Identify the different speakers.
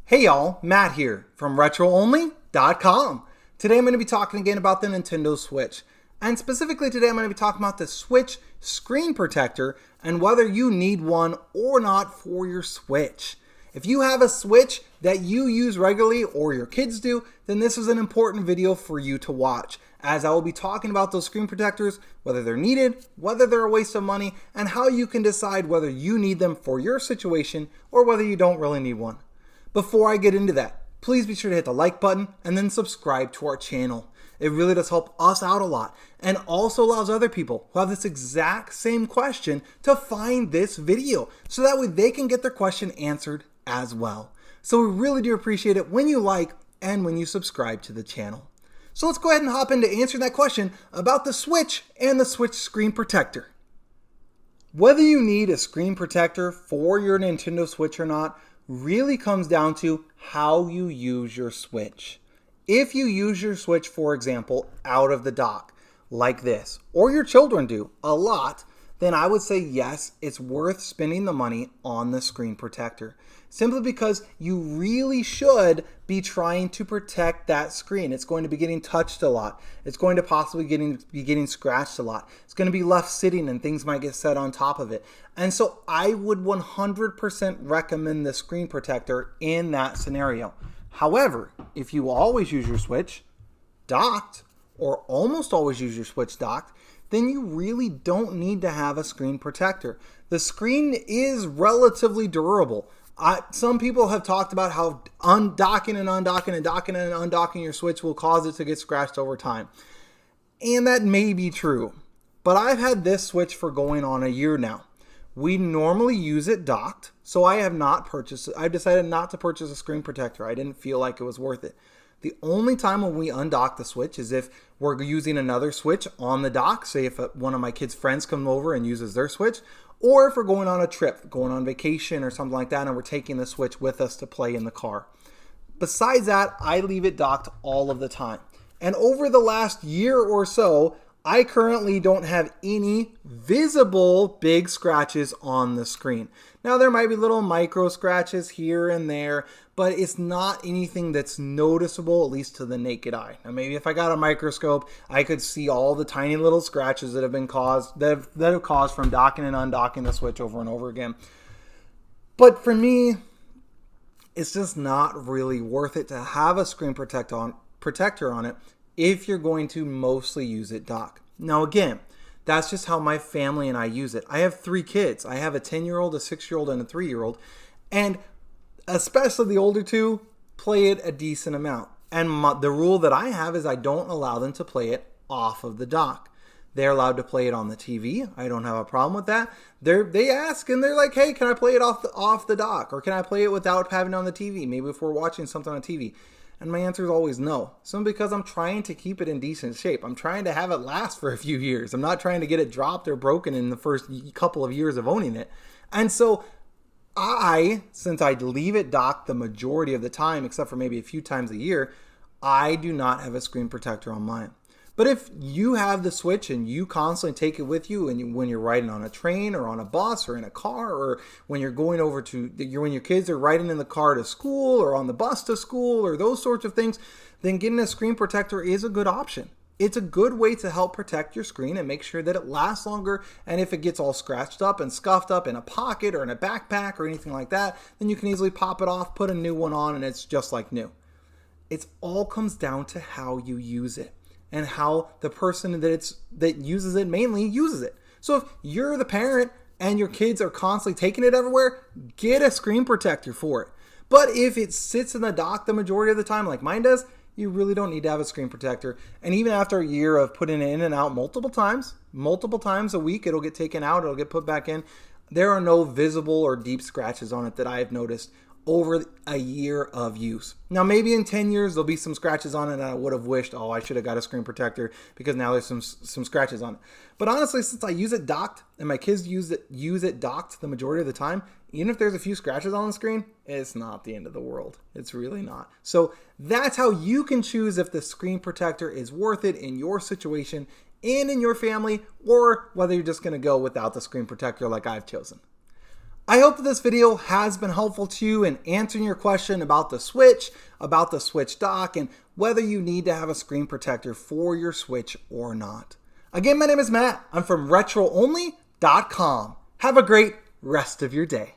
Speaker 1: Hey y'all, Matt here from RetroOnly.com. Today I'm going to be talking again about the Nintendo Switch. And specifically today I'm going to be talking about the Switch screen protector and whether you need one or not for your Switch. If you have a Switch that you use regularly or your kids do, then this is an important video for you to watch, as I will be talking about those screen protectors, whether they're needed, whether they're a waste of money, and how you can decide whether you need them for your situation or whether you don't really need one. Before I get into that, please be sure to hit the like button and then subscribe to our channel. It really does help us out a lot and also allows other people who have this exact same question to find this video so that way they can get their question answered as well. So we really do appreciate it when you like and when you subscribe to the channel. So let's go ahead and hop into answering that question about the Switch and the Switch screen protector. Whether you need a screen protector for your Nintendo Switch or not really comes down to how you use your Switch. If you use your Switch, for example, out of the dock, like this, or your children do a lot, then I would say yes, it's worth spending the money on the screen protector. Simply because you really should be trying to protect that screen. It's going to be getting touched a lot. It's going to possibly be getting scratched a lot. It's going to be left sitting and things might get set on top of it. And so I would 100% recommend the screen protector in that scenario. However, if you always use your Switch docked, or almost always use your Switch docked, then you really don't need to have a screen protector. The screen is relatively durable. Some people have talked about how undocking and undocking and docking and undocking your Switch will cause it to get scratched over time. And that may be true. But I've had this Switch for going on a year now. We normally use it docked, so I've decided not to purchase a screen protector. I didn't feel like it was worth it. The only time when we undock the Switch is if we're using another Switch on the dock, say if one of my kids' friends come over and uses their Switch, or if we're going on a trip, going on vacation or something like that, and we're taking the Switch with us to play in the car. Besides that, I leave it docked all of the time. And over the last year or so, I currently don't have any visible big scratches on the screen. Now there might be little micro scratches here and there, but it's not anything that's noticeable, at least to the naked eye. Now maybe if I got a microscope, I could see all the tiny little scratches that have caused from docking and undocking the Switch over and over again. But for me, it's just not really worth it to have a screen protector on it if you're going to mostly use it docked. Now again, that's just how my family and I use it. I have 3 kids. I have a 10-year-old, a 6-year-old, and a 3-year-old. And especially the older two play it a decent amount. And the rule that I have is I don't allow them to play it off of the dock. They're allowed to play it on the TV. I don't have a problem with that. They ask and they're like, hey, can I play it off the dock? Or can I play it without having it on the TV? Maybe if we're watching something on TV. And my answer is always no. Simply because I'm trying to keep it in decent shape. I'm trying to have it last for a few years. I'm not trying to get it dropped or broken in the first couple of years of owning it. And so since I leave it docked the majority of the time, except for maybe a few times a year, I do not have a screen protector on mine. But if you have the Switch and you constantly take it with you and when you're riding on a train or on a bus or in a car, or when you're going over when your kids are riding in the car to school or on the bus to school or those sorts of things, then getting a screen protector is a good option. It's a good way to help protect your screen and make sure that it lasts longer. And if it gets all scratched up and scuffed up in a pocket or in a backpack or anything like that, then you can easily pop it off, put a new one on, and it's just like new. It all comes down to how you use it and how the person that uses it mainly uses it. So if you're the parent and your kids are constantly taking it everywhere, get a screen protector for it. But if it sits in the dock the majority of the time like mine does, you really don't need to have a screen protector. And even after a year of putting it in and out multiple times a week, it'll get taken out, it'll get put back in. There are no visible or deep scratches on it that I have noticed over a year of use. Now, maybe in 10 years, there'll be some scratches on it and I would have wished, I should have got a screen protector because now there's some scratches on it. But honestly, since I use it docked and my kids use it docked the majority of the time, even if there's a few scratches on the screen, it's not the end of the world. It's really not. So that's how you can choose if the screen protector is worth it in your situation and in your family, or whether you're just going to go without the screen protector like I've chosen. I hope that this video has been helpful to you in answering your question about the Switch dock, and whether you need to have a screen protector for your Switch or not. Again, my name is Matt. I'm from RetroOnly.com. Have a great rest of your day.